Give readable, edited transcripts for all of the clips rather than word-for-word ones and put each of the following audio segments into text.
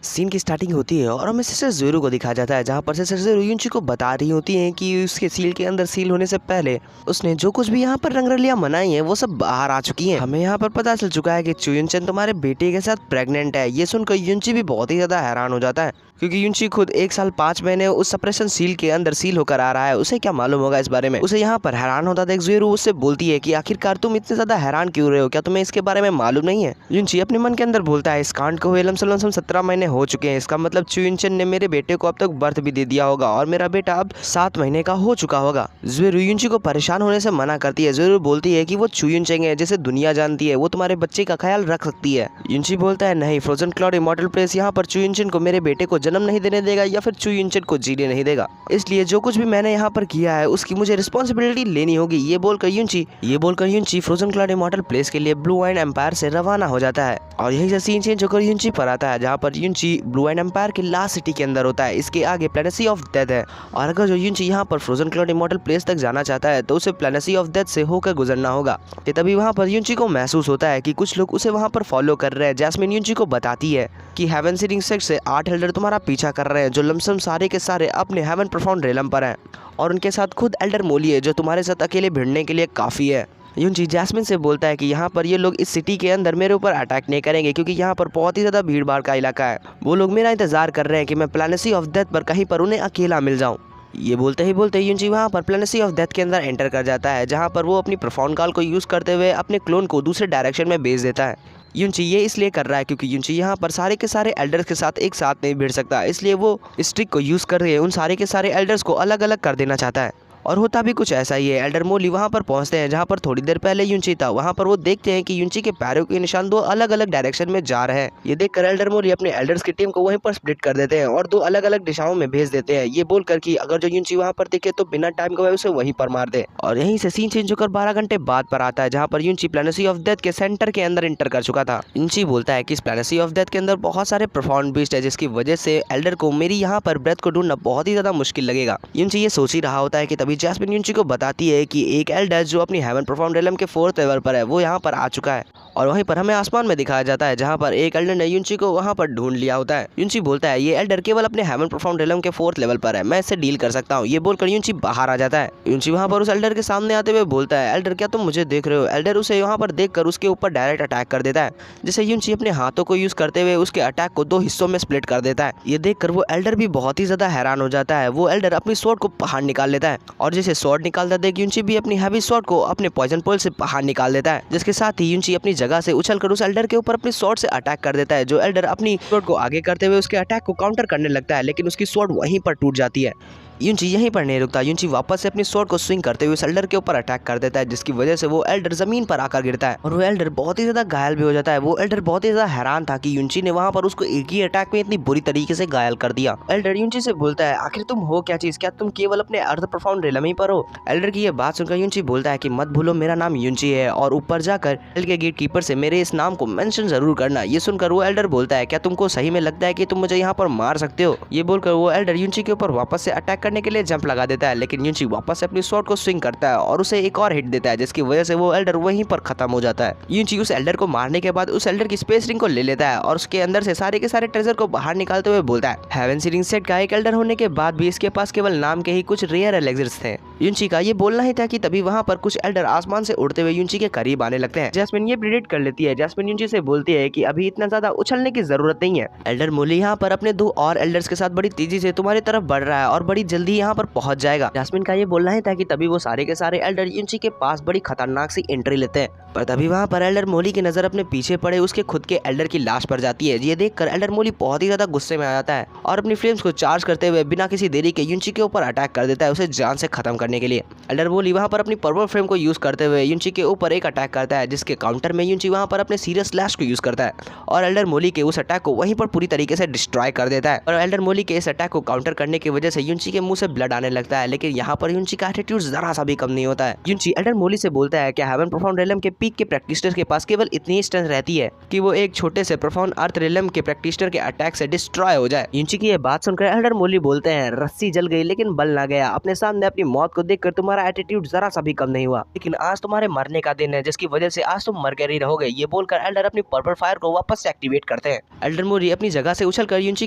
Scene की starting होती है और हमें सिस्टर ज़ोरू को दिखाया जाता है, जहाँ पर सिस्टर ज़ोरू युनची को बता रही होती हैं कि उसके सील के अंदर सील होने से पहले उसने जो कुछ भी यहाँ पर रंगरलियां मनाई हैं वो सब बाहर आ चुकी हैं। हमें यहाँ पर पता चल चुका है कि चुयुनचन तुम्हारे बेटे के साथ प्रेग्नेंट है। ये सुनकर युनची भी बहुत ही ज़्यादा हैरान हो जाता है, क्योंकि युनची खुद 1 साल 5 महीने उस सप्रेशन सील के अंदर सील होकर आ रहा है। उसे क्या मालूम होगा इस बारे में। उसे यहाँ पर हैरान होता देख ज़ोरू उससे बोलती है कि आखिरकार तुम इतने ज़्यादा हैरान क्यों रहे हो, क्या तुम्हें इसके बारे में मालूम नहीं है। युनची अपने मन के अंदर बोलता है, इस कांड को हुए लमसम 17 महीने हो चुके हैं। इसका मतलब चुयुनचन ने मेरे बेटे को अब तक बर्थ भी दे दिया होगा और मेरा बेटा अब 7 महीने का हो चुका होगा। ज़ोरू युनची को परेशान होने से मना करती है। ज़ोरू बोलती है कि वो चुयुनचन है जिसे दुनिया जानती है, वो तुम्हारे बच्चे का ख्याल रख सकती है। युनची बोलता है, नहीं, फ्रोजन क्लाउड इमॉर्टल प्लेस यहाँ पर चुयुनचन को मेरे बेटे को जन्म नहीं देने देगा या फिर चुयुनचन को जीने नहीं देगा, इसलिए जो कुछ भी मैंने यहाँ पर किया है उसकी मुझे रिस्पॉन्सिबिलिटी लेनी होगी। ये बोलकर युनची फ्रोजन क्लाउड इमॉर्टल प्लेस के लिए ब्लू आइन एम्पायर से रवाना हो जाता है। और यही से सीन चेंज होकर युनची पर आता है, जहाँ पर युनची ब्लू आइन एम्पायर के लास्ट सिटी के अंदर होता है। इसके आगे प्लेनेसी ऑफ डेथ है, और अगर जो युनची यहाँ पर फ्रोजन क्लाउड इमॉर्टल प्लेस तक जाना चाहता है तो उसे प्लेनेसी ऑफ डेथ से होकर गुजरना होगा। तभी वहाँ पर युनची को महसूस होता है कि कुछ लोग उसे वहाँ पर फॉलो कर रहे हैं। जैस्मिन युनची को बताती है कि हेवन सीडिंग सेक्ट से 8 एल्डर तुम्हारा पीछा कर रहे हैं, जो लमसम सारे के सारे अपने हेवन प्रोफाउंड रेलम पर हैं, और उनके साथ खुद एल्डर मोली है जो तुम्हारे साथ अकेले भिड़ने के लिए काफ़ी है। युनची जैस्मिन से बोलता है कि यहाँ पर ये लोग इस सिटी के अंदर मेरे ऊपर अटैक नहीं करेंगे, क्योंकि यहाँ पर बहुत ही ज़्यादा भीड़ भाड़ का इलाका है। वो लोग मेरा इंतजार कर रहे हैं कि मैं प्लेनेसी ऑफ डेथ पर कहीं पर उन्हें अकेला मिल जाऊँ। ये बोलते ही बोलते युनची वहाँ पर प्लेनेसी ऑफ डेथ के अंदर एंटर कर जाता है, जहाँ पर वो अपनी प्रोफाउंड कॉल को यूज़ करते हुए अपने क्लोन को दूसरे डायरेक्शन में भेज देता है। युनची ये इसलिए कर रहा है क्योंकि युनची यहाँ पर सारे के सारे एल्डर्स के साथ एक साथ नहीं भिड़ सकता, इसलिए वो इस ट्रिक को यूज़ कर रहे हैं, उन सारे के सारे एल्डर्स को अलग अलग कर देना चाहता है। और होता भी कुछ ऐसा ही है। एल्डर मोली वहाँ पर पहुँचते हैं जहाँ पर थोड़ी देर पहले युनची था। वहाँ पर वो देखते हैं कि युनची के पैरों के निशान 2 अलग अलग डायरेक्शन में जा रहे हैं। ये देखकर एल्डर मोली अपने एल्डर्स की टीम को वहीं पर स्प्लिट कर देते हैं और 2 अलग अलग दिशाओं में भेज देते हैं, ये बोलकर कि अगर जो युनची वहाँ पर दिखे तो बिना टाइम गवाए उसे वहीं पर मार दे। और यहीं से सीन चेंज होकर 12 घंटे बाद पर आता है, जहाँ पर युनची प्लेनेसी ऑफ डेथ के सेंटर के अंदर इंटर कर चुका था। युनची बोलता है कि इस प्लेनेसी ऑफ डेथ के अंदर बहुत सारे प्रोफाउंड बीस्ट है, जिसकी वजह से एल्डर को मेरी यहाँ पर ब्रेथ को ढूंढना बहुत ही ज्यादा मुश्किल लगेगा। युनची ये सोच ही रहा होता है कि तभी जैस्मिन युनची को बताती है कि एक एल्डर जो अपनी हेवन प्रोफाउंड रेलम के 4th लेवल पर है वो यहाँ पर आ चुका है। और वहीं पर हमें आसमान में दिखाया जाता है, जहाँ पर एक एल्डर ने युनची को वहाँ पर ढूंढ लिया होता है। युनची बोलता है, ये एल्डर केवल अपने हेवन प्रोफाउंड रेलम के 4th लेवल पर है, मैं इससे डील कर सकता हूँ। ये बोलकर युनची बाहर आ जाता है। युनची वहाँ पर उस एल्डर के सामने आते हुए बोलता है, एल्डर क्या तुम मुझे देख रहे हो। एल्डर उसे वहाँ पर देखकर उसके ऊपर डायरेक्ट अटैक कर देता है, जिसे युनची अपने हाथों को यूज करते हुए उसके अटैक को 2 हिस्सों में स्प्लिट कर देता है। ये देखकर वो एल्डर भी बहुत ही ज्यादा हैरान हो जाता है। वो एल्डर अपनी स्वॉर्ड को बाहर निकाल लेता है, और जैसे स्वॉर्ड निकालता देख युनची भी अपनी हैवी स्वॉर्ड को अपने पॉइजन पोल से बाहर निकाल देता है, जिसके साथ ही युनची अपनी जगह से उछलकर उस एल्डर के ऊपर अपनी स्वॉर्ड से अटैक कर देता है। जो एल्डर अपनी स्वॉर्ड को आगे करते हुए उसके अटैक को काउंटर करने लगता है, लेकिन उसकी स्वॉर्ड वहीं पर टूट जाती है। युनची यहीं पर नहीं रुकता। युनची वापस से अपनी स्वॉर्ड को स्विंग करते हुए उस एल्डर के ऊपर अटैक कर देता है, जिसकी वजह से वो एल्डर जमीन पर आकर गिरता है और वो एल्डर बहुत ही ज्यादा घायल भी हो जाता है। वो एल्डर बहुत ही ज्यादा हैरान था कि युनची ने वहां पर उसको एक ही अटैक में इतनी बुरी तरीके से घायल कर दिया। एल्डर युनची से बोलता है, आखिर तुम हो क्या चीज, क्या तुम केवल अपने अर्ध प्रोफाउंड रेलम ही पर हो। एल्डर की ये बात सुनकर युनची बोलता है कि मत भूलो मेरा नाम युनची है, और ऊपर जाकर हेल के गेट कीपर से मेरे इस नाम को मेंशन जरूर करना। ये सुनकर वो एल्डर बोलता है, क्या तुमको सही में लगता है कि तुम मुझे यहाँ पर मार सकते हो। ये बोलकर वो एल्डर युनची के ऊपर वापस से अटैक करने के लिए जंप लगा देता है, लेकिन युनची वापस से अपनी स्वॉर्ड को स्विंग करता है और उसे एक और हिट देता है, जिसकी वजह से वो एल्डर वहीं पर खत्म हो जाता है। युनची उस एल्डर को मारने के बाद उस एल्डर की स्पेस रिंग को ले लेता है और उसके अंदर से सारे के सारे ट्रेजर को बाहर निकालते हुए बोलता है, हेवन सीडिंग सेट का एक एल्डर होने के बाद भी इसके पास केवल नाम के ही कुछ रेयर एलेक्सिर्स थे। युनची का ये बोलना ही था कि तभी वहां पर कुछ एल्डर आसमान से उड़ते हुए युनची के करीब आने लगते हैं। जैस्मिन ये प्रेडिक्ट कर लेती है। जैस्मिन युनची से बोलती है कि अभी इतना ज्यादा उछलने की जरूरत नहीं है। एल्डर मोली यहाँ पर अपने 2 और एल्डर्स के साथ बड़ी तेजी से तुम्हारी तरफ बढ़ रहा है और बड़ी जल्दी यहाँ पर पहुंच जाएगा। जैस्मिन का ये बोलना ही था कि तभी वो सारे के सारे एल्डर युनची के पास बड़ी खतरनाक सी एंट्री लेते हैं, पर तभी वहाँ पर एल्डर मोली की नजर अपने पीछे पड़े उसके खुद के एल्डर की लाश पर जाती है। ये देखकर एल्डर मोली बहुत ही ज्यादा गुस्से में आ जाता है और अपनी फ्लेम्स को चार्ज करते हुए बिना किसी देरी के युनची के ऊपर अटैक कर देता है, उसे जान से खत्म करने के लिए। एल्डर मोली वहाँ पर अपनी पर्पल फ्लेम को यूज करते हुए युनची के ऊपर एक अटैक करता है, जिसके काउंटर में युनची वहाँ पर अपने सीरियस स्लैश को यूज करता है और एल्डर मोली के उस अटैक को वहीं पर पूरी तरीके से डिस्ट्रॉय कर देता है। और एल्डर मोली के इस अटैक को काउंटर करने की वजह से युनची के मुंह से ब्लड आने लगता है, लेकिन यहाँ पर युनची का एटीट्यूड जरा सा भी कम नहीं होता है। युनची एल्डर मोली से बोलता है कि हेवन प्रोफाउंड रेलम के पीक के प्रैक्टिशनर के पास केवल इतनी ही स्ट्रेंथ रहती है कि वो एक छोटे से प्रोफाउंड अर्थ रिलम के प्रैक्टिशनर के अटैक से डिस्ट्रॉय हो जाए। युनची की ये बात सुनकर एल्डर मोली बोलते हैं, रस्सी जल गई लेकिन बल ना गया। अपने सामने अपनी मौत को देखकर तुम्हारा एटीट्यूड जरा सा भी कम नहीं हुआ, लेकिन आज तुम्हारे मरने का दिन है जिसकी वजह से आज तुम मर कर ही रहोगे। ये बोलकर एल्डर अपनी पर्पल फायर को वापस से एक्टिवेट करते हैं। एल्डर मोली अपनी जगह से उछलकर युनची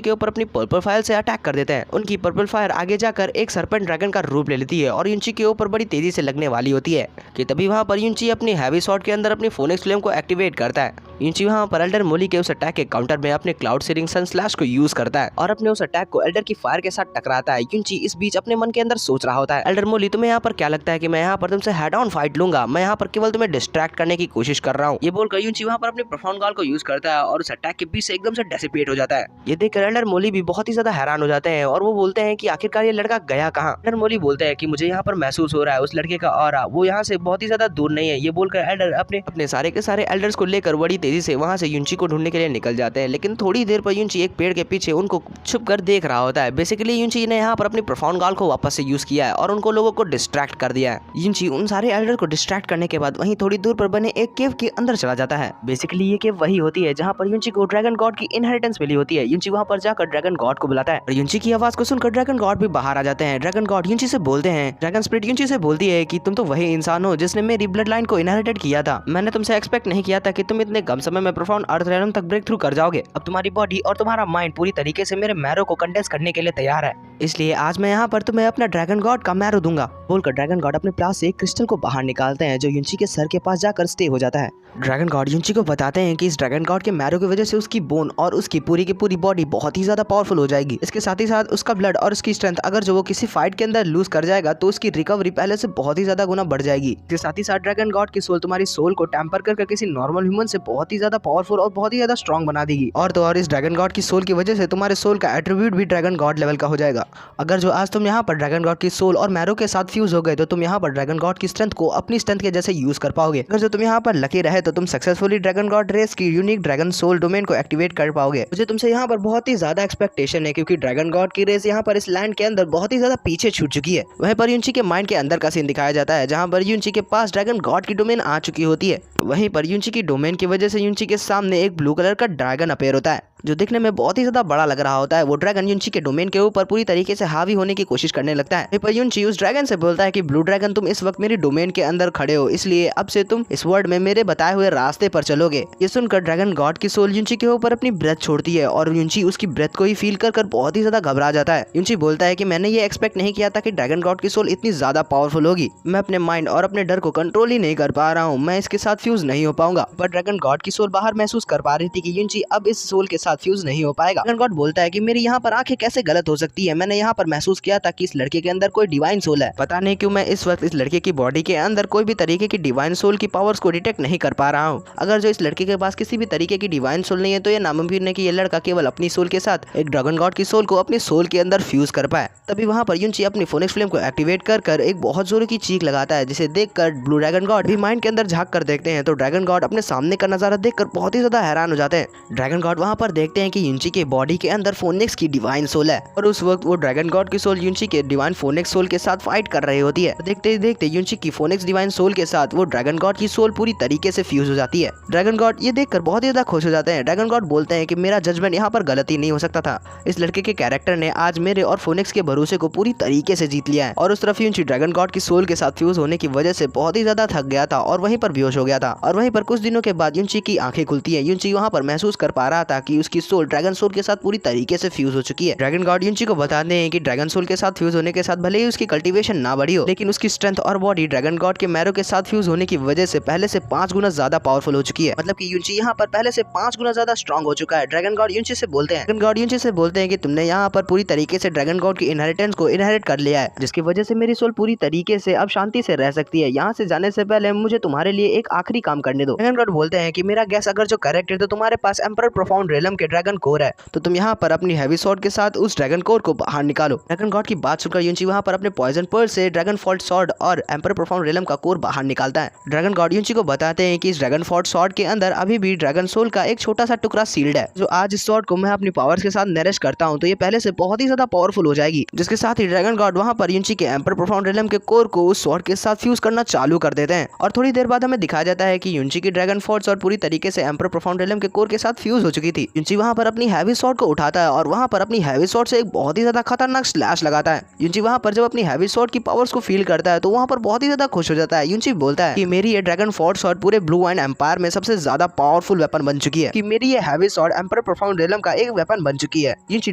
के ऊपर अपनी पर्पल फायर से अटैक कर देते हैं। उनकी पर्पल फायर आगे जाकर एक सर्पेंट ड्रैगन का रूप ले लेती है और युनची के ऊपर बड़ी तेजी से लगने वाली होती है कि तभी वहां पर युनची अपनी हैवी शॉट के अंदर अपनी फोनिक्स फ्लेम को एक्टिवेट करता है। युनची वहां पर एल्डर मोली के उस अटैक के काउंटर में अपने क्लाउड सीरिंग सन स्लैश को यूज करता है और अपने उस अटैक को एल्डर की फायर के साथ टकराता है। युनची इस बीच अपने मन के अंदर सोच रहा होता है, एल्डर मोली तुम्हें यहाँ पर क्या लगता है कि मैं यहाँ पर तुमसे हेड ऑन फाइट लूंगा? मैं यहाँ पर केवल तुम्हें डिस्ट्रैक्ट करने की कोशिश कर रहा हूँ। ये बोलकर युनची वहाँ पर अपने प्रोफाउंड गॉल को यूज करता है और उस अटैक के बीच से एकदम से डेसिपेट हो जाता है। ये देखकर एल्डर मोली भी बहुत ही ज्यादा हैरान हो जाते हैं और वो बोलते हैं कि आखिरकार ये लड़का गया कहाँ। एल्डर मोली बोलते हैं कि मुझे यहाँ पर महसूस हो रहा है उस लड़के का ऑरा, वो यहाँ से बहुत ही ज्यादा दूर नहीं है। ये बोलकर एल्डर अपने सारे के सारे एल्डर्स को लेकर बड़ी तेजी से वहाँ से युनची को ढूंढने के लिए निकल जाते हैं। लेकिन थोड़ी देर पर युनची एक पेड़ के पीछे उनको छुप कर देख रहा होता है। बेसिकली युनची ने यहाँ पर अपनी प्रोफाउंड गॉल को वापस से यूज किया है और उनको लोगों को डिस्ट्रैक्ट कर दिया है। युनची उन सारे एल्डर को डिस्ट्रैक्ट करने के बाद वहीं थोड़ी दूर पर बने एक केव के अंदर चला जाता है। बेसिकली ये केव वही होती है जहाँ पर युनची को ड्रैगन गॉड की इनहेरिटेंस मिली होती है। युनची वहाँ पर जाकर ड्रैगन गॉड को बुलाता है और युनची की आवाज को सुनकर ड्रैगन गॉड भी बाहर आ जाते हैं। ड्रैगन गॉड युनची से बोलते हैं, ड्रैगन स्पिरिट युनची से बोलती है कि तुम तो वही इंसान हो जिसने मेरी ब्लड लाइन को इनहेरिटेड किया था। मैंने तुमसे एक्सपेक्ट नहीं किया था कि तुम इतने कम समय में प्रोफाउंड अर्थ रेलम तक ब्रेक थ्रू कर जाओगे। अब तुम्हारी बॉडी और तुम्हारा माइंड पूरी तरीके से मेरे मैरो को कंडेंस करने के लिए तैयार है, इसलिए आज मैं यहाँ पर तुम्हें अपना ड्रैगन गॉड का मैरो दूंगा। बोलकर ड्रैगन गॉड अपने पास से एक क्रिस्टल को बाहर निकालते हैं जो युनची के सर के पास जाकर स्टे हो जाता है। ड्रैगन गॉड युनची को बताते हैं कि इस ड्रैगन गॉड के मैरो की वजह से उसकी बोन और उसकी पूरी की पूरी बॉडी बहुत ही ज्यादा पावरफुल हो जाएगी। इसके साथ ही साथ उसका ब्लड और उसकी स्ट्रेंथ अगर जो वो किसी फाइट के अंदर लूज कर जाएगा तो उसकी रिकवरी पहले से बहुत ही ज्यादा गुना बढ़ जाएगी। इसके साथ ही साथ ड्रैगन गॉड की सोल तुम्हारी सोल को टेम्पर कर किसी नॉर्मल ह्यूमन से बहुत ही ज्यादा पावरफुल और बहुत ही ज्यादा स्ट्रॉन्ग बना देगी। और तो और इस ड्रैगन गॉड की सोल की वजह से तुम्हारे सोल का एट्रीब्यूट भी ड्रैगन गॉड लेवल का हो जाएगा। अगर जो आज तुम यहाँ पर ड्रैगन गॉड की सोल और मैरो के साथ फ्यूज हो गए तो तुम यहाँ पर ड्रैगन गॉड की स्ट्रेंथ को अपनी स्ट्रेंथ के जैसे यूज कर पाओगे। अगर जो तुम यहाँ पर लकी रहे तो तुम सक्सेसफुली ड्रैगन गॉड रेस की यूनिक ड्रैगन सोल डोमेन को एक्टिवेट कर पाओगे। मुझे तुमसे यहाँ पर बहुत ही ज्यादा एक्सपेक्टेशन है क्योंकि ड्रैगन गॉड की रेस यहाँ पर इस लैंड के अंदर बहुत ही ज्यादा पीछे छूट चुकी है। वहीं पर युनची के माइंड के अंदर का सीन दिखाया जाता है जहाँ पर युनची के पास ड्रैगन गॉड की डोमेन आ चुकी होती है। वहीं पर युनची की डोमेन की वजह से युनची के सामने एक ब्लू कलर का ड्रैगन अपीयर होता है जो दिखने में बहुत ही ज्यादा बड़ा लग रहा होता है। वो ड्रैगन युनची के डोमेन के ऊपर पूरी तरीके से हावी होने की कोशिश करने लगता है। पर युनची उस ड्रैगन से बोलता है कि ब्लू ड्रैगन तुम इस वक्त मेरी डोमेन के अंदर खड़े हो, इसलिए अब से तुम इस वर्ल्ड में मेरे बताए हुए रास्ते पर चलोगे। ये सुनकर ड्रैगन गॉड की सोल युनची के ऊपर अपनी ब्रेथ छोड़ती है और युनची उसकी ब्रेथ को ही फील कर बहुत ही ज्यादा घबरा जाता है। युनची बोलता है कि मैंने ये एक्सपेक्ट नहीं किया था कि ड्रैगन गॉड की सोल इतनी ज्यादा पावरफुल होगी। मैं अपने माइंड और अपने डर को कंट्रोल ही नहीं कर पा रहा हूँ, मैं इसके साथ फ्यूज नहीं हो पाऊंगा। पर ड्रैगन गॉड की सोल बाहर महसूस कर पा रही थी कि युनची अब इस सोल के साथ फ्यूज नहीं हो पाएगा। ड्रैगन गॉड बोलता है कि मेरी यहाँ पर आंखें कैसे गलत हो सकती है, मैंने यहाँ पर महसूस किया था कि इस लड़के के अंदर कोई डिवाइन सोल है। पता नहीं क्यों मैं इस वक्त इस लड़के की बॉडी के अंदर कोई भी तरीके की डिवाइन सोल की पावर्स को डिटेक्ट नहीं कर पा रहा हूँ। अगर जो इस लड़के के पास किसी भी तरीके की डिवाइन सोल नहीं है तो ये नामुमकिन है कि ये लड़का केवल अपनी सोल के साथ एक ड्रैगन गॉड की सोल को अपनी सोल के अंदर फ्यूज कर पाए। तभी वहाँ पर युनची अपनी फोनिक्स फ्लेम को एक्टिवेट कर एक बहुत जोर की चीख लगाता है जिसे देखकर ब्लू ड्रैगन गॉड भी माइंड के अंदर झांक कर देखते हैं तो ड्रैगन गॉड अपने सामने का नजारा देखकर बहुत ही ज्यादा हैरान हो जाते हैं। ड्रैगन गॉड वहाँ पर देखते हैं कि युनची के बॉडी के अंदर फोनिक्स की डिवाइन सोल है और उस वक्त वो ड्रैगन गॉड की सोल युनची के डिवाइन फोनिक्स सोल के साथ फाइट कर रही होती है। देखते ही देखते युनची की फोनिक्स डिवाइन सोल के साथ वो ड्रैगन गॉड की सोल पूरी तरीके से फ्यूज हो जाती है। ड्रैगन गॉड ये देखकर बहुत ही ज्यादा खुश हो जाते हैं। ड्रैगन गॉड बोलते हैं कि मेरा जजमेंट यहाँ पर गलती नहीं हो सकता था, इस लड़के के कैरेक्टर ने आज मेरे और फोनिक्स के भरोसे को पूरी तरीके से जीत लिया है। और उस तरफ युनची ड्रैगन गॉड की सोल के साथ फ्यूज होने की वजह से बहुत ही ज्यादा थक गया था और वहीं पर बेहोश हो गया था। और वहीं पर कुछ दिनों के बाद युनची की आंखें खुलती है। युनची वहाँ पर महसूस कर पा रहा था कि उसकी सोल ड्रैगन सोल के साथ पूरी तरीके से फ्यूज हो चुकी है। ड्रैगन गॉड युनची को बताते हैं कि ड्रैगन सोल के साथ फ्यूज होने के साथ भले ही उसकी कल्टीवेशन ना बढ़ी हो लेकिन उसकी स्ट्रेंथ और बॉडी ड्रैगन गॉड के मैरो के साथ फ्यूज होने की वजह से पहले से 5 गुना ज्यादा पावरफुल हो चुकी है। मतलब कि युनची यहाँ पर पहले से 5 गुना ज्यादा स्ट्रॉन्ग हो चुका है। ड्रैगन गॉड युनची से बोलते हैं कि तुमने यहाँ पर पूरी तरीके से ड्रैगन गॉड की इनहेरिटेंस को इनहेरिट कर लिया है जिसकी वजह से मेरी सोल पूरी तरीके से अब शांति से रह सकती है। यहाँ से जाने से पहले मुझे तुम्हारे लिए एक आखिरी काम करने दो। ड्रैगन गॉड बोलते हैं कि मेरा गैस अगर जो करेक्ट है तो तुम्हारे पास एम्परर प्रोफाउंड रेलम रेलम के ड्रैगन कोर है, तो तुम यहाँ पर अपनी हैवी स्वॉर्ड के साथ उस ड्रैगन कोर को बाहर निकालो। ड्रैगन गॉड की बात सुनकर युनची वहाँ पर अपने पॉइजन पर्ल से ड्रैगन फॉल्ट स्वॉर्ड और एम्पर प्रोफाउंड रेलम का कोर बाहर निकालता है। ड्रैगन गॉड युनची को बताते हैं कि इस ड्रैगन फॉल्ट स्वॉर्ड के अंदर अभी भी ड्रैगन सोल का एक छोटा सा टुकड़ा सील्ड है। जो आज इस स्वॉर्ड को मैं अपनी पावर्स के साथ नरिश करता हूँ तो ये पहले से बहुत ही ज्यादा पावरफुल हो जाएगी। जिसके साथ ही ड्रैगन गॉड वहाँ पर युनची के एम्पर प्रोफाउंड रेलम के कोर को उस स्वॉर्ड के साथ फ्यूज करना चालू कर देते हैं और थोड़ी देर बाद हमें दिखाया जाता है कि युनची की ड्रैगन फोर्स और पूरी तरीके से एम्पर प्रोफाउंड रेलम के कोर के साथ फ्यूज हो चुकी थी। युनची वहाँ पर अपनी हैवी स्वॉर्ड को उठाता है और वहाँ पर अपनी हैवी स्वॉर्ड से एक बहुत ही ज्यादा खतरनाक स्लैश लगाता है। युनची वहाँ पर जब अपनी हैवी स्वॉर्ड की पावर्स को फील करता है तो वहाँ पर बहुत ही ज्यादा खुश हो जाता है। युनची बोलता है कि मेरी ये ड्रैगन फोर्ट स्वॉर्ड पूरे ब्लू आइन एम्पायर में सबसे ज्यादा पावरफुल वेपन बन चुकी है, कि मेरी ये हैवी स्वॉर्ड एम्पर प्रोफाउंड रेलम का एक वेपन बन चुकी है। युनची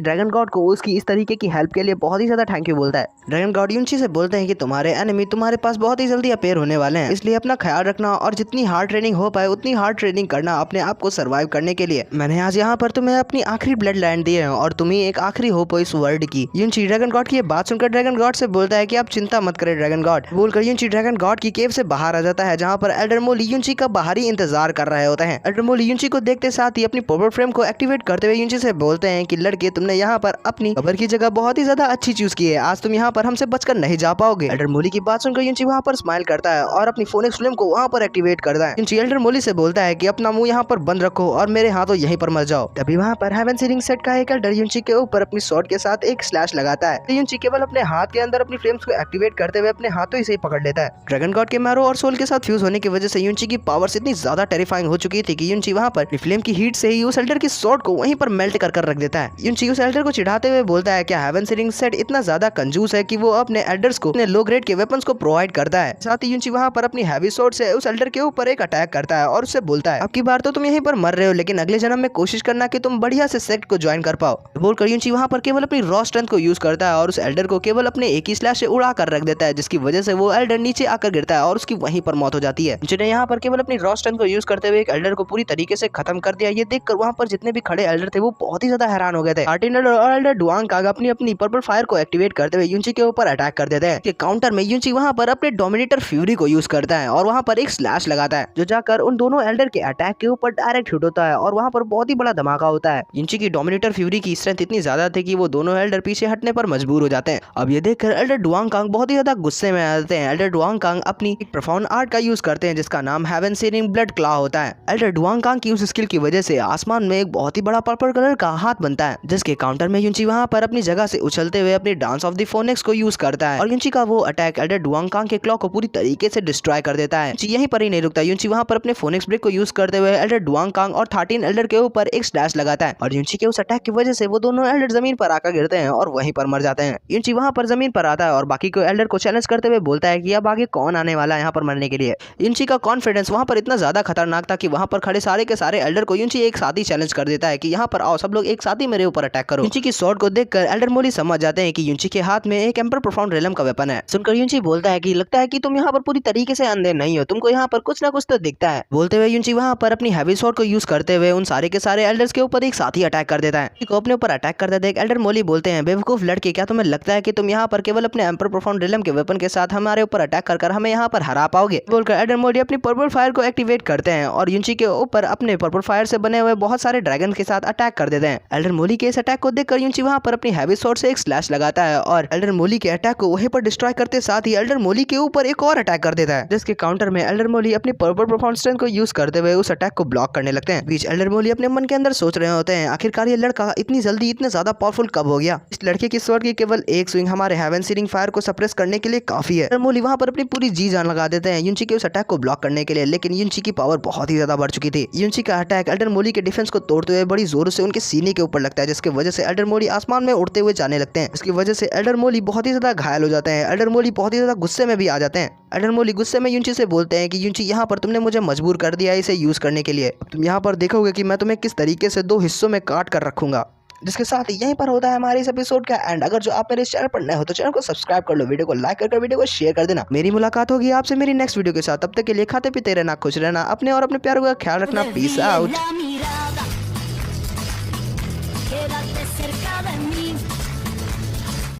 ड्रैगन गॉड को उसकी इस तरीके की हेल्प के लिए बहुत ही ज्यादा थैंक यू बोलता है। ड्रैगन गॉड युनची से बोलते हैं कि तुम्हारे एनिमी तुम्हारे पास बहुत ही जल्दी अपेयर होने वाले हैं, इसलिए अपना ख्याल रखना और जितनी हार्ड ट्रेनिंग हो पाए उतनी हार्ड ट्रेनिंग करना अपने आप को सर्वाइव करने के लिए। मैंने आज यहाँ पर तुम्हें अपनी आखिरी ब्लड लाइन दी है और तुम्हें एक आखिरी होप हो इस वर्ल्ड की। युनची ड्रैगन गॉड की ये बात सुनकर ड्रैगन गॉड से बोलता है कि आप चिंता मत करें ड्रैगन गॉड। बोलकर युनची ड्रैगन गॉड की केव से बाहर आ जाता है जहाँ पर एल्डर मोली युनची का बाहरी इंतजार कर रहे होते हैं। एल्डर मोली युनची को देखते साथ ही अपनी पर्पल फ्रेम को एक्टिवेट करते हुए युनची से बोलते हैं कि लड़के तुमने यहाँ पर अपनी कबर की जगह बहुत ही ज्यादा अच्छी चूज की है, आज तुम यहाँ पर हमसे बचकर नहीं जा पाओगे। एल्डर मोली की बात सुनकर युनची वहाँ पर स्माइल करता है और अपनी फोनिक्स फ्लेम को वहाँ पर एक्टिवेट करता है। युनची एल्डर मोली से बोलता है कि अपना मुंह यहाँ पर बंद रखो और मेरे हाथों यहीं पर मर जाओ। तभी वहाँ पर हेवन सीलिंग सेट का एक एल्डर युनची के ऊपर अपनी स्वॉर्ड के साथ एक स्लैश लगाता है। युनची केवल अपने हाथ के अंदर अपनी फ्लेम्स को एक्टिवेट करते हुए अपने हाथों से ही पकड़ लेता है। ड्रैगन गॉड के मैरो और सोल के साथ फ्यूज होने की वजह से युनची की पावर्स इतनी ज्यादा टेरिफाइंग हो चुकी थी कि युनची वहाँ पर फ्लेम की हीट से ही उस एल्डर की स्वॉर्ड को वहीं पर मेल्ट कर रख देता है। युनची उस एल्डर को चिढ़ाते हुए बोलता है कि हेवन सीलिंग सेट इतना ज्यादा कंजूस है कि वो अपने एल्डर्स को अपने लो ग्रेड के वेपन्स को प्रोवाइड करता है। साथ ही युनची वहाँ पर अपनी हैवी स्वॉर्ड से उस एल्डर के ऊपर एक अटैक करता है और उससे बोलता है अब की बार तो तुम यहीं पर मर रहे हो, लेकिन अगले जन्म में कोशिश करना कि तुम बढ़िया से सेक्ट को ज्वाइन कर पाओ। बोलकर युनची वहाँ पर केवल अपनी रॉ स्ट्रेंथ को यूज करता है और उस एल्डर को केवल अपने एक ही स्लैश से उड़ा कर रख देता है, जिसकी वजह से वो एल्डर नीचे आकर गिरता है और उसकी वहीं पर मौत हो जाती है। युनची ने यहाँ पर केवल अपनी रॉ स्ट्रेंथ को यूज करते हुए एक एल्डर को पूरी तरीके से खत्म कर दिया। ये देखकर वहाँ पर जितने भी खड़े एल्डर थे वो बहुत ही ज्यादा हैरान हो गए थे। आर्टिन एल्डर और एल्डर डुआंग काग अपनी अपनी पर्पल फायर को एक्टिवेट करते हुए युनची के ऊपर अटैक कर देते हैं। काउंटर में युनची वहाँ पर अपने डोमिनेटर फ्यूरी को यूज करता है और वहाँ पर एक स्लैश लगाता है जो जाकर उन दोनों एल्डर के अटैक के ऊपर डायरेक्ट हिट होता है और वहाँ पर बहुत ही बड़ा धमाका होता है। युनची की डोमिनेटर फ्यूरी की स्ट्रेंथ इतनी ज्यादा थी कि वो दोनों एल्डर पीछे हटने पर मजबूर हो जाते हैं। अब ये देखकर एल्डर डुआंग कांग बहुत ही ज्यादा गुस्से में आ जाते हैं। एल्डर डुआंग कांग अपनी एक प्रोफाउंड आर्ट का यूज करते हैं जिसका नाम हेवन सीलिंग ब्लड क्लॉ होता है। एल्डर डुआंग कांग की उस स्किल की वजह से आसमान में एक बहुत ही बड़ा पर्पल कलर का हाथ बनता है, जिसके काउंटर में युनची वहाँ पर अपनी जगह से उछलते हुए अपनी डांस ऑफ द फोनिक्स को यूज करता है और युनची का वो अटैक एल्डर डुआंग कांग के क्लॉ को पूरी तरीके से डिस्ट्रॉय कर देता है। युनची यहीं पर ही नहीं रुकता, युनची वहाँ पर अपने फोनिक्स ब्रेक को यूज करते हुए एल्डर डुआंग कांग और 13 एल्डर के ऊपर एक स्लैश लगाता है और युनची के उस अटैक की वजह से वो दोनों एल्डर जमीन पर आकर गिरते हैं और वहीं पर मर जाते हैं। युनची वहाँ पर जमीन पर आता है और बाकी को एल्डर को चैलेंज करते हुए बोलता है कि अब आगे कौन आने वाला है यहाँ पर मरने के लिए। युनची का कॉन्फिडेंस वहाँ पर इतना ज्यादा खतरनाक था कि वहाँ पर खड़े सारे के सारे एल्डर को युनची एक साथ ही चैलेंज कर देता है कि यहाँ पर आओ सब लोग एक साथ ही मेरे ऊपर अटैक करो। युनची की स्वॉर्ड को देखकर एल्डर मोली समझ जाते हैं कि युनची के हाथ में एक एम्पर प्रोफाउंड रेलम का वेपन है। सुनकर युनची बोलता है कि लगता है कि तुम यहाँ पर पूरी तरीके से अंधे नहीं हो, तुमको यहाँ पर कुछ ना कुछ तो दिखता है। बोलते हुए युनची वहाँ पर अपनी हैवी स्वॉर्ड को यूज करते हुए उन सारे के सारे एल्डर्स के ऊपर एक साथ ही अटैक कर देता है। को अपने ऊपर अटैक करते देख एल्डर मोली बोलते हैं बेवकूफ लड़के, क्या तुम्हें लगता है कि तुम यहाँ पर केवल अपने एम्पर प्रोफाउंड रेलम के वेपन के साथ हमारे ऊपर अटैक कर हमें यहाँ पर हरा पाओगे। बोलकर एल्डर मोली अपनी पर्पल फायर को एक्टिवेट करते हैं और युनची के ऊपर अपने पर्पल फायर से बने हुए बहुत सारे ड्रैगन के साथ अटैक कर देते हैं। एल्डर मोली के इस अटैक को देखकर युनची वहाँ पर अपनी हैवी स्वॉर्ड से एक स्लैश लगाता है और एल्डर मोली के अटैक को वहीं पर डिस्ट्रॉय करते साथ ही एल्डर मोली के ऊपर एक और अटैक कर देता है, जिसके काउंटर में एल्डर मोली अपनी पर्पल प्रोफाउंड स्ट्रेंथ को यूज करते हुए उस अटैक को ब्लॉक करने लगते हैं। बीच एल्डर मोली अपने मन के अंदर सोच रहे होते हैं आखिरकार ये लड़का इतनी जल्दी इतना ज्यादा पावरफुल कब हो गया। इस लड़के की स्वॉर्ड की केवल एक स्विंग हमारे हेवन सीलिंग फायर को सप्रेस करने के लिए काफी है। एल्डर मोली वहाँ पर अपनी पूरी जी जान लगा देते हैं युनची के उस अटैक को ब्लॉक करने के लिए, लेकिन युनची की पावर बहुत ही ज्यादा बढ़ चुकी थी। युनची का अटैक एल्डर मोली के डिफेंस को तोड़ते हुए बड़ी जोर से उनके सीने के ऊपर लगता है, जिसकी वजह से एल्डर मोली आसमान में उड़ते हुए जाने लगते हैं। इसकी वजह से एल्डर मोली बहुत ही ज्यादा घायल हो जाते हैं। एल्डर मोली बहुत ही ज्यादा गुस्से में भी आ जाते हैं। एल्डर मोली गुस्से में युनची से बोलते हैं कि युनची यहाँ पर तुमने मुझे मजबूर कर दिया इसे यूज करने के लिए, तुम यहाँ पर देखोगे कि मैं तुम्हें किस तरीके से 2 हिस्सों में काट कर रखूंगा। जिसके साथ यहीं पर होता है हमारे इस एपिसोड का एंड। अगर जो आप मेरे चैनल पर नए हो तो चैनल को सब्सक्राइब कर लो, वीडियो को लाइक कर वीडियो को शेयर कर देना। मेरी मुलाकात होगी आपसे मेरी नेक्स्ट वीडियो के साथ, तब तक के लिए खाते पीते रहना, खुश रहना, अपने और अपने प्यारों का ख्याल रखना। Peace out.